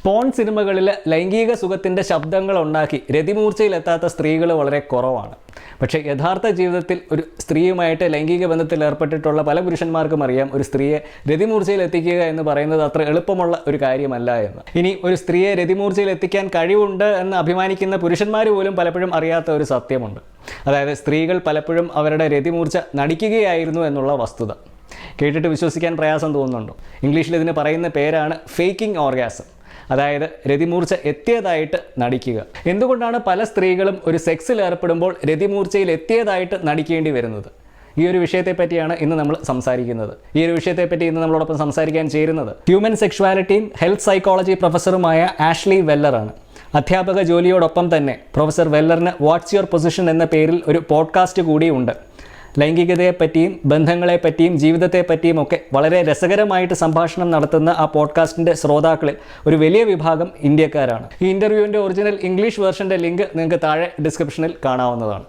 Porn സിനിമകളിലെ ലൈംഗിക സുഖത്തിൻ്റെ ശബ്ദങ്ങൾ ഉണ്ടാക്കി രതിമൂർച്ചയിലെത്താത്ത സ്ത്രീകൾ വളരെ കുറവാണ്. പക്ഷേ യഥാർത്ഥ ജീവിതത്തിൽ ഒരു സ്ത്രീയുമായിട്ട് ലൈംഗിക ബന്ധത്തിൽ ഏർപ്പെട്ടിട്ടുള്ള പല പുരുഷന്മാർക്കും അറിയാം ഒരു സ്ത്രീയെ രതിമൂർച്ചയിൽ എത്തിക്കുക എന്ന് പറയുന്നത് അത്ര എളുപ്പമുള്ള ഒരു കാര്യമല്ല എന്ന്. ഇനി ഒരു സ്ത്രീയെ രതിമൂർച്ചയിൽ എത്തിക്കാൻ കഴിവുണ്ട് എന്ന് അഭിമാനിക്കുന്ന പുരുഷന്മാർ പോലും പലപ്പോഴും അറിയാത്ത ഒരു സത്യമുണ്ട്. അതായത് സ്ത്രീകൾ പലപ്പോഴും അവരുടെ രതിമൂർച്ച നടിക്കുകയായിരുന്നു എന്നുള്ള വസ്തുത. കേട്ടിട്ട് വിശ്വസിക്കാൻ പ്രയാസം തോന്നുന്നുണ്ടോ? ഇംഗ്ലീഷിൽ ഇതിന് പറയുന്ന പേരാണ് ഫേക്കിംഗ് ഓർഗാസം. അതായത് രതിമൂർച്ച എത്തിയതായിട്ട് നടിക്കുക. എന്തുകൊണ്ടാണ് പല സ്ത്രീകളും ഒരു സെക്സിൽ ഏർപ്പെടുമ്പോൾ രതിമൂർച്ചയിൽ എത്തിയതായിട്ട് നടിക്കേണ്ടി വരുന്നത്? ഈ ഒരു വിഷയത്തെപ്പറ്റിയാണ് ഇന്ന് നമ്മൾ സംസാരിക്കുന്നത്. ഈ ഒരു വിഷയത്തെപ്പറ്റി ഇന്ന് നമ്മളോടൊപ്പം സംസാരിക്കാൻ ചേരുന്നത് ഹ്യൂമൻ സെക്ഷുവാലിറ്റിയും ഹെൽത്ത് സൈക്കോളജി പ്രൊഫസറുമായ ആഷ്ലി വെല്ലറാണ്. അധ്യാപക ജോലിയോടൊപ്പം തന്നെ പ്രൊഫസർ വെല്ലറിന് വാട്ട്സ് യുവർ പൊസിഷൻ എന്ന പേരിൽ ഒരു പോഡ്കാസ്റ്റ് കൂടിയുണ്ട്. ലൈംഗികതയെപ്പറ്റിയും ബന്ധങ്ങളെപ്പറ്റിയും ജീവിതത്തെപ്പറ്റിയും ഒക്കെ വളരെ രസകരമായിട്ട് സംഭാഷണം നടത്തുന്ന ആ പോഡ്കാസ്റ്റിൻ്റെ ശ്രോതാക്കളിൽ ഒരു വലിയ വിഭാഗം ഇന്ത്യക്കാരാണ്. ഈ ഇൻ്റർവ്യൂവിൻ്റെ ഒറിജിനൽ ഇംഗ്ലീഷ് വേർഷൻ്റെ ലിങ്ക് നിങ്ങൾക്ക് താഴെ ഡിസ്ക്രിപ്ഷനിൽ കാണാവുന്നതാണ്.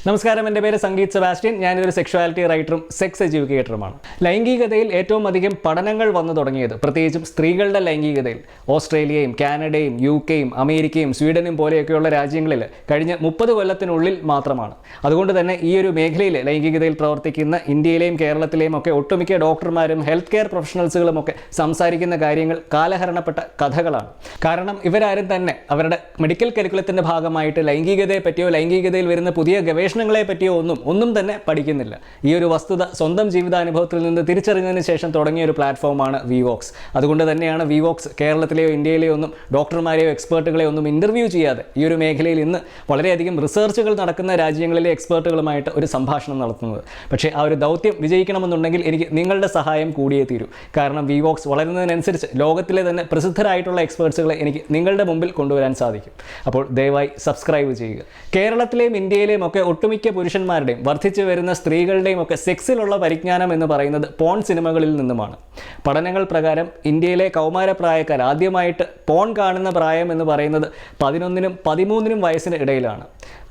നമസ്കാരം, എൻ്റെ പേര് സംഗീത് സെബാസ്റ്റ്യൻ. ഞാനൊരു സെക്ഷുവാലിറ്റി റൈറ്ററും സെക്സ് എഡ്യൂക്കേറ്ററുമാണ്. ലൈംഗികതയിൽ ഏറ്റവും അധികം പഠനങ്ങൾ വന്നു തുടങ്ങിയത് പ്രത്യേകിച്ചും സ്ത്രീകളുടെ ലൈംഗികതയിൽ ഓസ്ട്രേലിയയും കാനഡയും UK-യും അമേരിക്കയും സ്വീഡനും പോലെയൊക്കെയുള്ള രാജ്യങ്ങളിൽ കഴിഞ്ഞ 30 കൊല്ലത്തിനുള്ളിൽ മാത്രമാണ്. അതുകൊണ്ട് തന്നെ ഈ ഒരു മേഖലയിൽ ലൈംഗികതയിൽ പ്രവർത്തിക്കുന്ന ഇന്ത്യയിലെയും കേരളത്തിലെയും ഒക്കെ ഒട്ടുമിക്ക ഡോക്ടർമാരും ഹെൽത്ത് കെയർ പ്രൊഫഷണൽസുകളും ഒക്കെ സംസാരിക്കുന്ന കാര്യങ്ങൾ കാലഹരണപ്പെട്ട കഥകളാണ്. കാരണം ഇവരാരും തന്നെ അവരുടെ മെഡിക്കൽ കരിക്കുലത്തിൻ്റെ ഭാഗമായിട്ട് ലൈംഗികതയെ പറ്റിയോ ലൈംഗികതയിൽ വരുന്ന പുതിയ ഗവേഷണങ്ങളെ പറ്റിയോ ഒന്നും തന്നെ പഠിക്കുന്നില്ല. ഈ ഒരു വസ്തുത സ്വന്തം ജീവിതാനുഭവത്തിൽ നിന്ന് തിരിച്ചറിഞ്ഞതിന് ശേഷം തുടങ്ങിയ ഒരു പ്ലാറ്റ്ഫോമാണ് വിവോക്സ്. അതുകൊണ്ട് തന്നെയാണ് വിവോക്സ് കേരളത്തിലെയോ ഇന്ത്യയിലെയോ ഒന്നും ഡോക്ടർമാരെയോ എക്സ്പേർട്ടുകളെയോ ഒന്നും ഇൻ്റർവ്യൂ ചെയ്യാതെ ഈ ഒരു മേഖലയിൽ ഇന്ന് വളരെയധികം റിസർച്ചുകൾ നടക്കുന്ന രാജ്യങ്ങളിലെ എക്സ്പേർട്ടുകളുമായിട്ട് ഒരു സംഭാഷണം നടത്തുന്നത്. പക്ഷേ ആ ഒരു ദൗത്യം വിജയിക്കണമെന്നുണ്ടെങ്കിൽ എനിക്ക് നിങ്ങളുടെ സഹായം കൂടിയേ തീരൂ. കാരണം വിവോക്സ് വളരുന്നതിനനുസരിച്ച് ലോകത്തിലെ തന്നെ പ്രസിദ്ധരായിട്ടുള്ള എക്സ്പേർട്സുകളെ എനിക്ക് നിങ്ങളുടെ മുമ്പിൽ കൊണ്ടുവരാൻ സാധിക്കും. അപ്പോൾ ദയവായി സബ്സ്ക്രൈബ് ചെയ്യുക. കേരളത്തിലെയും ഇന്ത്യയിലെയും ഒക്കെ ഒട്ടുമിക്ക പുരുഷന്മാരുടെയും വർദ്ധിച്ചു വരുന്ന സ്ത്രീകളുടെയും ഒക്കെ സെക്സിലുള്ള പരിജ്ഞാനം എന്ന് പറയുന്നത് പോൺ സിനിമകളിൽ നിന്നുമാണ്. പഠനങ്ങൾ പ്രകാരം ഇന്ത്യയിലെ കൗമാരപ്രായക്കാർ ആദ്യമായിട്ട് പോൺ കാണുന്ന പ്രായം എന്ന് പറയുന്നത് 11-നും 13-നും വയസ്സിന് ഇടയിലാണ്.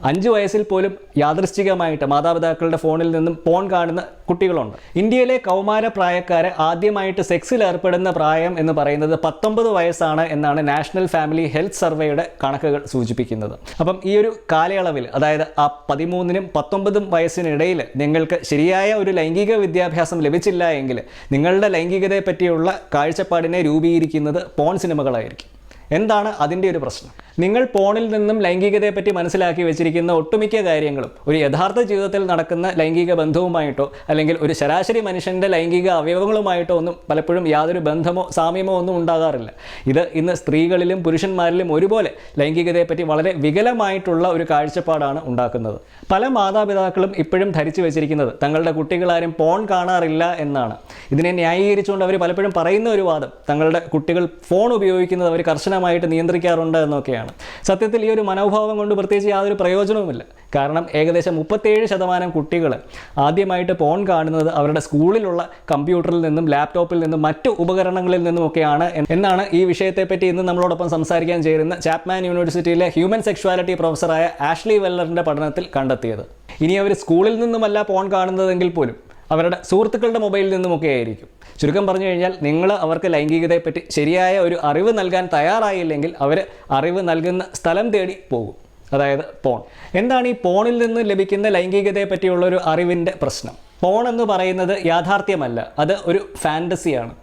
5 വയസ്സിൽ പോലും യാദൃശ്ചികമായിട്ട് മാതാപിതാക്കളുടെ ഫോണിൽ നിന്നും പോൺ കാണുന്ന കുട്ടികളുണ്ട്. ഇന്ത്യയിലെ കൗമാരപ്രായക്കാരെ ആദ്യമായിട്ട് സെക്സിൽ ഏർപ്പെടുന്ന പ്രായം എന്ന് പറയുന്നത് 19 വയസ്സാണ് എന്നാണ് നാഷണൽ ഫാമിലി ഹെൽത്ത് സർവേയുടെ കണക്കുകൾ സൂചിപ്പിക്കുന്നത്. അപ്പം ഈ ഒരു കാലയളവിൽ, അതായത് ആ 13-നും 19-ഉം വയസ്സിനിടയിൽ നിങ്ങൾക്ക് ശരിയായ ഒരു ലൈംഗിക വിദ്യാഭ്യാസം ലഭിച്ചില്ല എങ്കിൽ നിങ്ങളുടെ ലൈംഗികതയെ പറ്റിയുള്ള കാഴ്ചപ്പാടിനെ രൂപീകരിക്കുന്നത് പോൺ സിനിമകളായിരിക്കും. എന്താണ് അതിൻ്റെ ഒരു പ്രശ്നം? നിങ്ങൾ പോണിൽ നിന്നും ലൈംഗികതയെപ്പറ്റി മനസ്സിലാക്കി വെച്ചിരിക്കുന്ന ഒട്ടുമിക്ക കാര്യങ്ങളും ഒരു യഥാർത്ഥ ജീവിതത്തിൽ നടക്കുന്ന ലൈംഗിക ബന്ധവുമായിട്ടോ അല്ലെങ്കിൽ ഒരു ശരാശരി മനുഷ്യൻ്റെ ലൈംഗിക അവയവങ്ങളുമായിട്ടോ ഒന്നും പലപ്പോഴും യാതൊരു ബന്ധമോ സാമ്യമോ ഒന്നും ഉണ്ടാകാറില്ല. ഇത് ഇന്ന് സ്ത്രീകളിലും പുരുഷന്മാരിലും ഒരുപോലെ ലൈംഗികതയെപ്പറ്റി വളരെ വികലമായിട്ടുള്ള ഒരു കാഴ്ചപ്പാടാണ് ഉണ്ടാക്കുന്നത്. പല മാതാപിതാക്കളും ഇപ്പോഴും ധരിച്ചു വെച്ചിരിക്കുന്നത് തങ്ങളുടെ കുട്ടികളാരും പോൺ കാണാറില്ല എന്നാണ്. ഇതിനെ ന്യായീകരിച്ചുകൊണ്ട് അവർ പലപ്പോഴും പറയുന്ന ഒരു വാദം തങ്ങളുടെ കുട്ടികൾ ഫോൺ ഉപയോഗിക്കുന്നത് അവർ കർശനമായിട്ട് നിയന്ത്രിക്കാറുണ്ട് എന്നൊക്കെയാണ്. സത്യത്തിൽ ഈ ഒരു മനോഭാവം കൊണ്ട് പ്രത്യേകിച്ച് യാതൊരു പ്രയോജനവുമില്ല. കാരണം ഏകദേശം 37% കുട്ടികൾ ആദ്യമായിട്ട് പോൺ കാണുന്നത് അവരുടെ സ്കൂളിലുള്ള കമ്പ്യൂട്ടറിൽ നിന്നും ലാപ്ടോപ്പിൽ നിന്നും മറ്റു ഉപകരണങ്ങളിൽ നിന്നുമൊക്കെയാണ് എന്നാണ് ഈ വിഷയത്തെപ്പറ്റി ഇന്ന് നമ്മളോടൊപ്പം സംസാരിക്കാൻ ചേരുന്ന ചാപ്മാൻ യൂണിവേഴ്സിറ്റിയിലെ ഹ്യൂമൻ സെക്ഷുവാലിറ്റി പ്രൊഫസറായ ആഷ്ലി വെല്ലറിൻ്റെ പഠനത്തിൽ കണ്ടെത്തിയത്. ഇനി അവർ സ്കൂളിൽ നിന്നുമല്ല പോൺ കാണുന്നതെങ്കിൽ പോലും അവരുടെ സുഹൃത്തുക്കളുടെ മൊബൈലിൽ നിന്നുമൊക്കെ ആയിരിക്കും. ചുരുക്കം പറഞ്ഞു കഴിഞ്ഞാൽ നിങ്ങൾ അവർക്ക് ലൈംഗികതയെപ്പറ്റി ശരിയായ ഒരു അറിവ് നൽകാൻ തയ്യാറായില്ലെങ്കിൽ അവർ അറിവ് നൽകുന്ന സ്ഥലം തേടി പോകും, അതായത് പോൺ. എന്താണ് ഈ പോണിൽ നിന്ന് ലഭിക്കുന്ന ലൈംഗികതയെ പറ്റിയുള്ള ഒരു അറിവിൻ്റെ പ്രശ്നം? പോൺ എന്ന് പറയുന്നത് യാഥാർത്ഥ്യമല്ല, അത് ഒരു ഫാൻറ്റസിയാണ്.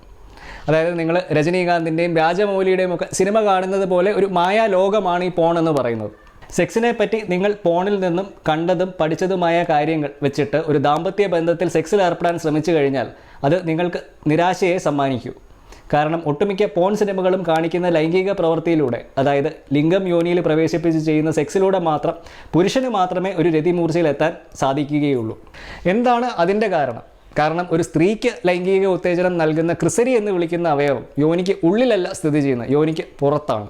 അതായത് നിങ്ങൾ രജനീകാന്തിൻ്റെയും രാജമൗലിയുടെയും ഒക്കെ സിനിമ കാണുന്നത് പോലെ ഒരു മായാലോകമാണ് ഈ പോൺ എന്ന് പറയുന്നത്. സെക്സിനെ പറ്റി നിങ്ങൾ പോണിൽ നിന്നും കണ്ടതും പഠിച്ചതുമായ കാര്യങ്ങൾ വെച്ചിട്ട് ഒരു ദാമ്പത്യ ബന്ധത്തിൽ സെക്സിൽ ഏർപ്പെടാൻ ശ്രമിച്ചു കഴിഞ്ഞാൽ അത് നിങ്ങൾക്ക് നിരാശയെ സമ്മാനിക്കൂ. കാരണം ഒട്ടുമിക്ക പോൺ സിനിമകളും കാണിക്കുന്ന ലൈംഗിക പ്രവൃത്തിയിലൂടെ, അതായത് ലിംഗം യോനിയിൽ പ്രവേശിപ്പിച്ച് ചെയ്യുന്ന സെക്സിലൂടെ മാത്രം പുരുഷന് മാത്രമേ ഒരു രതിമൂർച്ചയിലെത്താൻ സാധിക്കുകയുള്ളൂ. എന്താണ് അതിൻ്റെ കാരണം? കാരണം ഒരു സ്ത്രീക്ക് ലൈംഗിക ഉത്തേജനം നൽകുന്ന ക്രിസരി എന്ന് വിളിക്കുന്ന അവയവം യോനിക്ക് ഉള്ളിലല്ല സ്ഥിതി ചെയ്യുന്നത്, യോനിക്ക് പുറത്താണ്.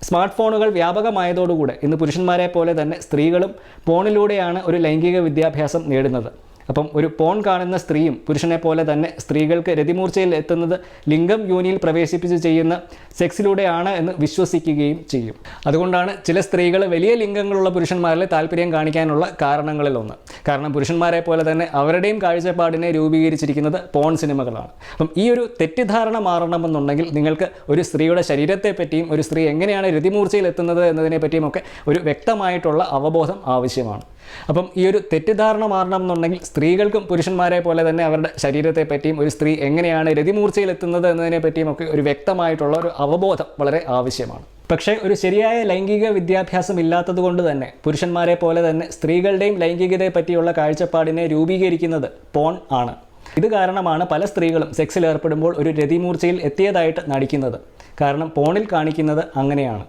സ്മാർട്ട് ഫോണുകൾ വ്യാപകമായതോടുകൂടെ ഇന്ന് പുരുഷന്മാരെ പോലെ തന്നെ സ്ത്രീകളും ഫോണിലൂടെയാണ് ഒരു ലൈംഗിക വിദ്യാഭ്യാസം നേടുന്നത്. അപ്പം ഒരു പോൺ കാണുന്ന സ്ത്രീയും പുരുഷനെ പോലെ തന്നെ സ്ത്രീകൾക്ക് രതിമൂർച്ചയിൽ എത്തുന്നത് ലിംഗം യോനിയിൽ പ്രവേശിപ്പിച്ച് ചെയ്യുന്ന സെക്സിലൂടെയാണ് എന്ന് വിശ്വസിക്കുകയും ചെയ്യും. അതുകൊണ്ടാണ് ചില സ്ത്രീകൾ വലിയ ലിംഗങ്ങളുള്ള പുരുഷന്മാരിൽ താല്പര്യം കാണിക്കാനുള്ള കാരണങ്ങളിലൊന്ന്. കാരണം പുരുഷന്മാരെ പോലെ തന്നെ അവരുടെയും കാഴ്ചപ്പാടിനെ രൂപീകരിച്ചിരിക്കുന്നത് പോൺ സിനിമകളാണ്. അപ്പം ഈ ഒരു തെറ്റിദ്ധാരണ മാറണമെന്നുണ്ടെങ്കിൽ നിങ്ങൾക്ക് ഒരു സ്ത്രീയുടെ ശരീരത്തെ പറ്റിയും ഒരു സ്ത്രീ എങ്ങനെയാണ് രതിമൂർച്ചയിൽ എത്തുന്നത് എന്നതിനെ പറ്റിയും ഒക്കെ ഒരു വ്യക്തമായിട്ടുള്ള അവബോധം ആവശ്യമാണ്. അപ്പം ഈ ഒരു തെറ്റിദ്ധാരണ മാറണം എന്നുണ്ടെങ്കിൽ സ്ത്രീകൾക്കും പുരുഷന്മാരെ പോലെ തന്നെ അവരുടെ ശരീരത്തെ പറ്റിയും ഒരു സ്ത്രീ എങ്ങനെയാണ് രതിമൂർച്ചയിൽ എത്തുന്നത് എന്നതിനെ പറ്റിയും ഒക്കെ ഒരു വ്യക്തമായിട്ടുള്ള ഒരു അവബോധം വളരെ ആവശ്യമാണ്. പക്ഷേ ഒരു ശരിയായ ലൈംഗിക വിദ്യാഭ്യാസം ഇല്ലാത്തത് കൊണ്ട് തന്നെ പുരുഷന്മാരെ പോലെ തന്നെ സ്ത്രീകളുടെയും ലൈംഗികതയെ പറ്റിയുള്ള കാഴ്ചപ്പാടിനെ രൂപീകരിക്കുന്നത് പോൺ ആണ്. ഇത് കാരണമാണ് പല സ്ത്രീകളും സെക്സിൽ ഏർപ്പെടുമ്പോൾ ഒരു രതിമൂർച്ചയിൽ എത്തിയതായിട്ട് നടിക്കുന്നത്. കാരണം പോണിൽ കാണിക്കുന്നത് അങ്ങനെയാണ്.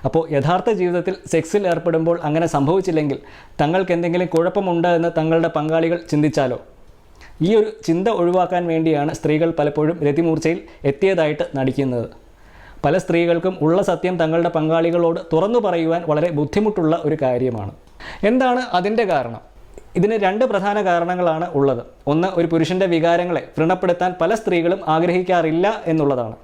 അപ്പോൾ യഥാർത്ഥ ജീവിതത്തിൽ സെക്സിൽ ഏർപ്പെടുമ്പോൾ അങ്ങനെ സംഭവിച്ചില്ലെങ്കിൽ തങ്ങൾക്ക് എന്തെങ്കിലും കുഴപ്പമുണ്ട് എന്ന് തങ്ങളുടെ പങ്കാളികൾ ചിന്തിച്ചാലോ? ഈ ഒരു ചിന്ത ഒഴിവാക്കാൻ വേണ്ടിയാണ് സ്ത്രീകൾ പലപ്പോഴും രതിമൂർച്ചയിൽ എത്തിയതായിട്ട് നടിക്കുന്നത്. പല സ്ത്രീകൾക്കും ഉള്ള സത്യം തങ്ങളുടെ പങ്കാളികളോട് തുറന്നു പറയുവാൻ വളരെ ബുദ്ധിമുട്ടുള്ള ഒരു കാര്യമാണ്. എന്താണ് അതിൻ്റെ കാരണം? ഇതിന് 2 പ്രധാന കാരണങ്ങളാണ് ഉള്ളത്. ഒന്ന്, ഒരു പുരുഷൻ്റെ വികാരങ്ങളെ വ്രണപ്പെടുത്താൻ പല സ്ത്രീകളും ആഗ്രഹിക്കാറില്ല എന്നുള്ളതാണ്.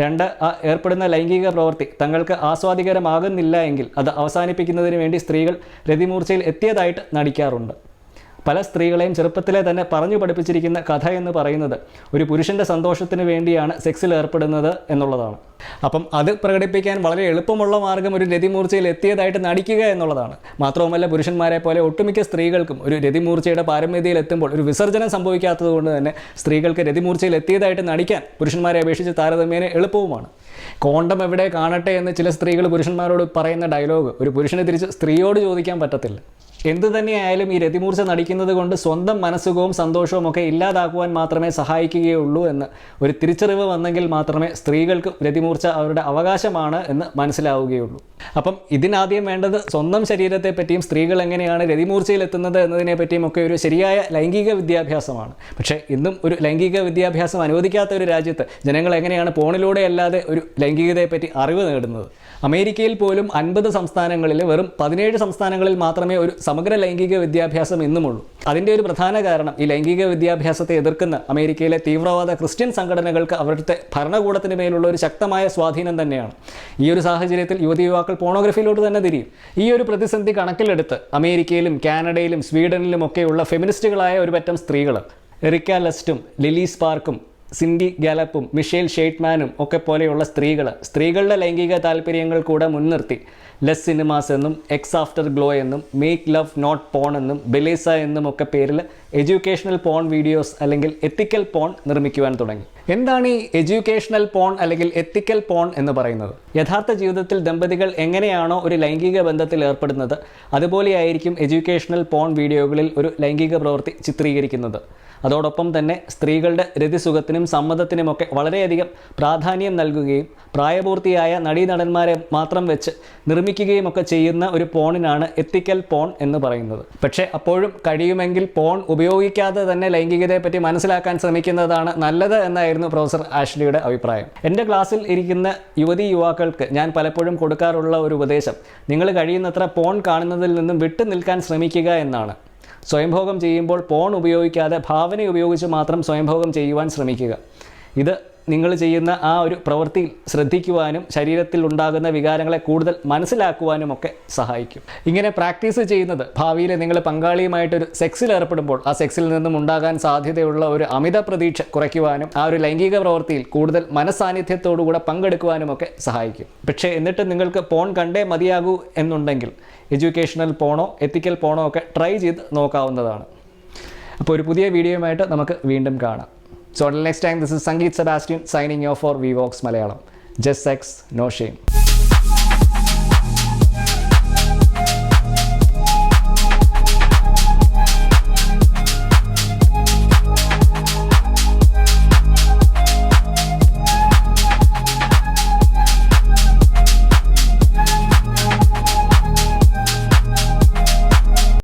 2, ആ ഏർപ്പെടുന്ന ലൈംഗിക പ്രവൃത്തി തങ്ങൾക്ക് ആസ്വാദികരമാകുന്നില്ല എങ്കിൽ അത് അവസാനിപ്പിക്കുന്നതിന് വേണ്ടി സ്ത്രീകൾ രതിമൂർച്ചയിൽ എത്തിയതായിട്ട് നടിക്കാറുണ്ട്. പല സ്ത്രീകളെയും ചെറുപ്പത്തിലെ തന്നെ പറഞ്ഞു പഠിപ്പിച്ചിരിക്കുന്ന കഥ എന്ന് പറയുന്നത് ഒരു പുരുഷൻ്റെ സന്തോഷത്തിന് വേണ്ടിയാണ് സെക്സിൽ ഏർപ്പെടുന്നത് എന്നുള്ളതാണ്. അപ്പം അത് പ്രകടിപ്പിക്കാൻ വളരെ എളുപ്പമുള്ള മാർഗ്ഗം ഒരു രതിമൂർച്ചയിൽ എത്തിയതായിട്ട് നടിക്കുക എന്നുള്ളതാണ്. മാത്രവുമല്ല പുരുഷന്മാരെ പോലെ ഒട്ടുമിക്ക സ്ത്രീകൾക്കും ഒരു രതിമൂർച്ചയുടെ പാരമ്യതയിൽ എത്തുമ്പോൾ ഒരു വിസർജനം സംഭവിക്കാത്തത് കൊണ്ട് തന്നെ സ്ത്രീകൾക്ക് രതിമൂർച്ചയിൽ എത്തിയതായിട്ട് നടിക്കാൻ പുരുഷന്മാരെ അപേക്ഷിച്ച് താരതമ്യേന എളുപ്പവുമാണ്. കോണ്ടം എവിടെ കാണട്ടെ എന്ന് ചില സ്ത്രീകൾ പുരുഷന്മാരോട് പറയുന്ന ഡയലോഗ് ഒരു പുരുഷന് തിരിച്ച് സ്ത്രീയോട് ചോദിക്കാൻ പറ്റത്തില്ല. എന്തു തന്നെയായാലും ഈ രതിമൂർച്ച നടിക്കുന്നത് കൊണ്ട് സ്വന്തം മനസ്സുഖവും സന്തോഷവും ഒക്കെ ഇല്ലാതാക്കുവാൻ മാത്രമേ സഹായിക്കുകയുള്ളൂ എന്ന് ഒരു തിരിച്ചറിവ് വന്നെങ്കിൽ മാത്രമേ സ്ത്രീകൾക്ക് രതിമൂർച്ച അവരുടെ അവകാശമാണ് എന്ന് മനസ്സിലാവുകയുള്ളൂ. അപ്പം ഇതിനാദ്യം വേണ്ടത് സ്വന്തം ശരീരത്തെ പറ്റിയും സ്ത്രീകൾ എങ്ങനെയാണ് രതിമൂർച്ചയിൽ എത്തുന്നത് എന്നതിനെ പറ്റിയും ഒക്കെ ഒരു ശരിയായ ലൈംഗിക വിദ്യാഭ്യാസമാണ്. പക്ഷേ ഇന്നും ഒരു ലൈംഗിക വിദ്യാഭ്യാസം അനുവദിക്കാത്ത ഒരു രാജ്യത്ത് ജനങ്ങൾ എങ്ങനെയാണ് പോണിലൂടെ അല്ലാതെ ഒരു ലൈംഗികതയെപ്പറ്റി അറിവ് നേടുന്നത്? അമേരിക്കയിൽ പോലും 50 സംസ്ഥാനങ്ങളിൽ വെറും 17 സംസ്ഥാനങ്ങളിൽ മാത്രമേ ഒരു സമഗ്ര ലൈംഗിക വിദ്യാഭ്യാസം ഇന്നുമുള്ളൂ. അതിൻ്റെ ഒരു പ്രധാന കാരണം ഈ ലൈംഗിക വിദ്യാഭ്യാസത്തെ എതിർക്കുന്ന അമേരിക്കയിലെ തീവ്രവാദ ക്രിസ്ത്യൻ സംഘടനകൾക്ക് അവരുടെ ഭരണകൂടത്തിന് മേലുള്ള ഒരു ശക്തമായ സ്വാധീനം തന്നെയാണ്. ഈ ഒരു സാഹചര്യത്തിൽ യുവതിയുവാക്കൾ പോണോഗ്രഫിയിലോട്ട് തന്നെ തിരിയും. ഈ ഒരു പ്രതിസന്ധി കണക്കിലെടുത്ത് അമേരിക്കയിലും കാനഡയിലും സ്വീഡനിലും ഒക്കെയുള്ള ഫെമിനിസ്റ്റുകളായ ഒരു പറ്റം സ്ത്രീകൾ എറിക്ക ലസ്റ്റും ലിലി സ്പാർക്കും സിൻഡി ഗാലപ്പും മിഷേൽ ഷെയ്റ്റ്മാനും ഒക്കെ പോലെയുള്ള സ്ത്രീകളുടെ ലൈംഗിക താല്പര്യങ്ങൾ കൂടെ മുൻനിർത്തി ലെസ് സിനിമാസ് എന്നും എക്സ് ആഫ്റ്റർ ഗ്ലോ എന്നും മേക്ക് ലവ് നോട്ട് പോൺ എന്നും ബെലേസ എന്നും ഒക്കെ പേരിൽ എഡ്യൂക്കേഷണൽ പോൺ വീഡിയോസ് അല്ലെങ്കിൽ എത്തിക്കൽ പോൺ നിർമ്മിക്കുവാൻ തുടങ്ങി. എന്താണ് ഈ എഡ്യൂക്കേഷണൽ പോൺ അല്ലെങ്കിൽ എത്തിക്കൽ പോൺ എന്ന് പറയുന്നത്? യഥാർത്ഥ ജീവിതത്തിൽ ദമ്പതികൾ എങ്ങനെയാണോ ഒരു ലൈംഗിക ബന്ധത്തിൽ ഏർപ്പെടുന്നത് അതുപോലെയായിരിക്കും എഡ്യൂക്കേഷണൽ പോൺ വീഡിയോകളിൽ ഒരു ലൈംഗിക പ്രവൃത്തി ചിത്രീകരിക്കുന്നത്. അതോടൊപ്പം തന്നെ സ്ത്രീകളുടെ രതിസുഖത്തിനും സമ്മതത്തിനുമൊക്കെ വളരെയധികം പ്രാധാന്യം നൽകുകയും പ്രായപൂർത്തിയായ നടീനടന്മാരെ മാത്രം വെച്ച് നിർമ്മിക്കുകയും ഒക്കെ ചെയ്യുന്ന ഒരു പോണിനാണ് എത്തിക്കൽ പോൺ എന്ന് പറയുന്നത്. പക്ഷേ അപ്പോഴും കഴിയുമെങ്കിൽ പോൺ ഉപയോഗിക്കാതെ തന്നെ ലൈംഗികതയെപ്പറ്റി മനസ്സിലാക്കാൻ ശ്രമിക്കുന്നതാണ് നല്ലത് എന്നായിരുന്നു പ്രൊഫസർ ആഷ്ലിയുടെ അഭിപ്രായം. എൻ്റെ ക്ലാസ്സിൽ ഇരിക്കുന്ന യുവതി യുവാക്കൾക്ക് ഞാൻ പലപ്പോഴും കൊടുക്കാറുള്ള ഒരു ഉപദേശം നിങ്ങൾ കഴിയുന്നത്ര പോൺ കാണുന്നതിൽ നിന്നും വിട്ടു നിൽക്കാൻ ശ്രമിക്കുക എന്നാണ്. സ്വയംഭോഗം ചെയ്യുമ്പോൾ പോൺ ഉപയോഗിക്കാതെ ഭാവന ഉപയോഗിച്ച് മാത്രം സ്വയംഭോഗം ചെയ്യുവാൻ ശ്രമിക്കുക. ഇത് നിങ്ങൾ ചെയ്യുന്ന ആ ഒരു പ്രവൃത്തിയിൽ ശ്രദ്ധിക്കുവാനും ശരീരത്തിൽ ഉണ്ടാകുന്ന വികാരങ്ങളെ കൂടുതൽ മനസ്സിലാക്കുവാനുമൊക്കെ സഹായിക്കും. ഇങ്ങനെ പ്രാക്ടീസ് ചെയ്യുന്നത് ഭാവിയിൽ നിങ്ങൾ പങ്കാളിയുമായിട്ടൊരു സെക്സിൽ ഏർപ്പെടുമ്പോൾ ആ സെക്സിൽ നിന്നും ഉണ്ടാകാൻ സാധ്യതയുള്ള ഒരു അമിത പ്രതീക്ഷ കുറയ്ക്കുവാനും ആ ഒരു ലൈംഗിക പ്രവൃത്തിയിൽ കൂടുതൽ മനസ്സാന്നിധ്യത്തോടുകൂടെ പങ്കെടുക്കുവാനുമൊക്കെ സഹായിക്കും. പക്ഷേ എന്നിട്ട് നിങ്ങൾക്ക് പോൺ കണ്ടേ മതിയാകൂ എന്നുണ്ടെങ്കിൽ എഡ്യൂക്കേഷണൽ പോണോ എത്തിക്കൽ പോണോ ഒക്കെ ട്രൈ ചെയ്ത് നോക്കാവുന്നതാണ്. അപ്പോൾ ഒരു പുതിയ വീഡിയോയുമായിട്ട് നമുക്ക് വീണ്ടും കാണാം. So until next time, this is Sangeet Sebastian signing off for VVox Malayalam. Just sex, no shame.